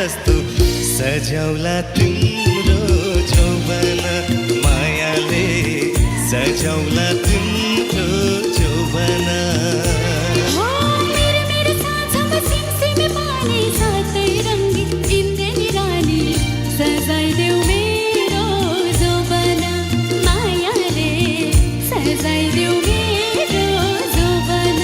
जस्तो सजाउला तिम्रो जौवन मायाले सजाउला तिम्रो जौवन सजाइदेऊ मेरो जौवन मायाले सजाइदेऊ मेरो जौवन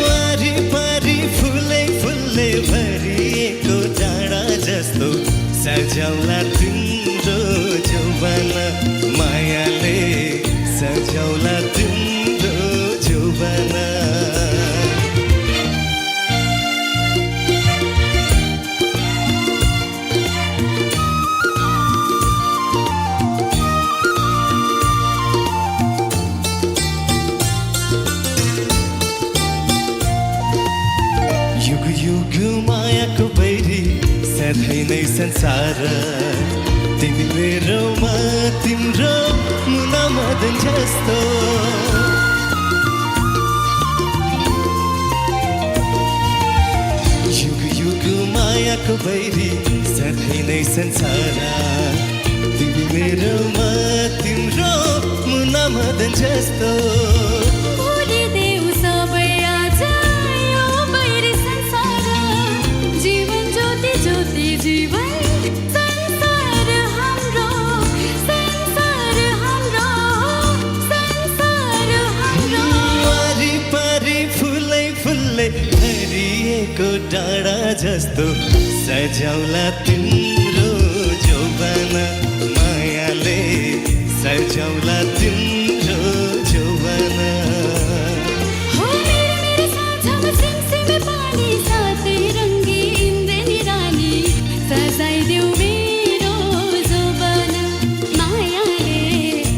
वरिपरि फुलै फुलले भरिएको डाँडा जस्तो सजाउला तिम्रो जौवन मायाले सजाउला तिम्रो जौवन मायाको बैरी सधैँ नै संसार तिमी मेरोमा तिम्रो मुना मदन जस्तो युग युग मायाको बैरी सधैँ नै संसार तिमी मेरोमा तिम्रो मुना मदन जस्तो भरिएको डाँडा जस्तो सजाउला तिम्रो जौवन मायाले सजाउला तिम्रो जौवन सजाइदेऊ मेरो जौवन मायाले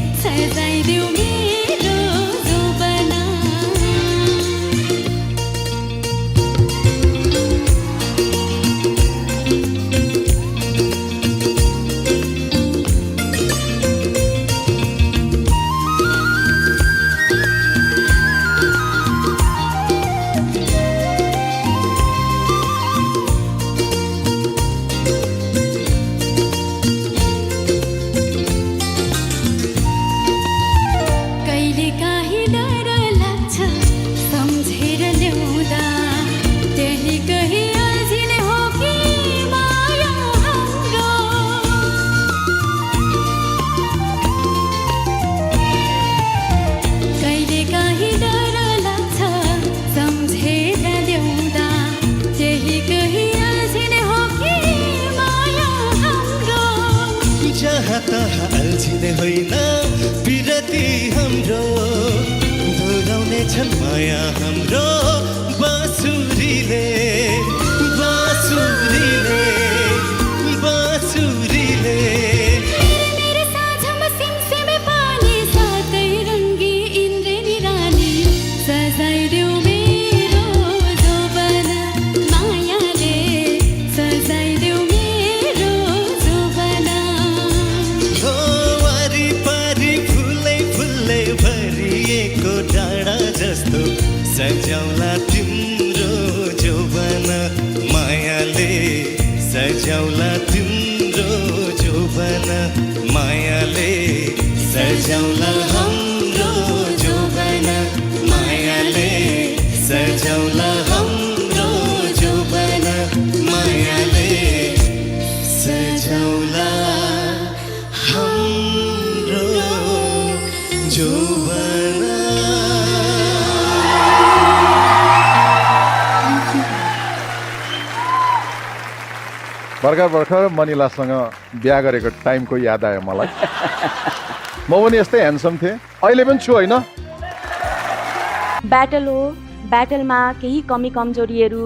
सजाइदेऊ मेरो जौवन अल्झिने होइन पिरती हाम्रो दोहोऱ्याउने छन् माया हाम्रो बाँसुरीले बाँसुरीले बाँसुरीले मेरे साझमा सिमसिमे पानी साथै रङ्गी इन्द्रेणी रानी सजाइदेऊ मेरो जौवन मायाले सजाइदेऊ मेरो जौवन भरिएको डाँडा जस्तो सजाउला तिम्रो जौवन मायाले सजाउला तिम्रो जौवन मायाले सजाउला हाम्रो जौवन मायाले सजाउला हाम्रो जौवन मायाले सजाउला हाम्रो भर्खर मनिलासँग बिहा गरेको टाइमको याद आयो मलाई। म पनि यस्तै ह्यान्डसम थिएँ, अहिले पनि छु होइन। ब्याटल हो, ब्याटलमा केही कमी कमजोरीहरू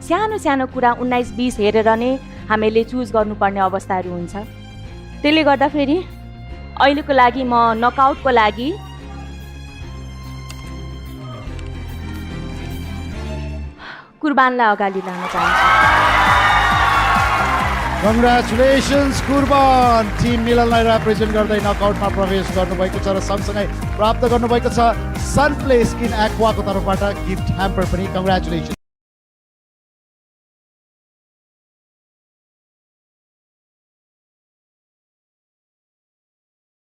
सानो सानो कुरा 19-20 हेरेर नै हामीले चुज गर्नुपर्ने अवस्थाहरू हुन्छ। त्यसले गर्दा फेरि अहिलेको लागि म नकआउटको लागि कुर्बानलाई अगाडि लान चाहन्छु। कङ्ग्रेचुलेसन्स कुर्बान, टिम मिलनलाई रिप्रेजेन्ट गर्दै नकआउटमा प्रवेश गर्नुभएको छ र सँगसँगै प्राप्त गर्नुभएको छ सनप्ले स्किन एक्वाको तर्फबाट गिफ्ट ह्याम्पर पनि। कङ्ग्रेचुलेसन्स।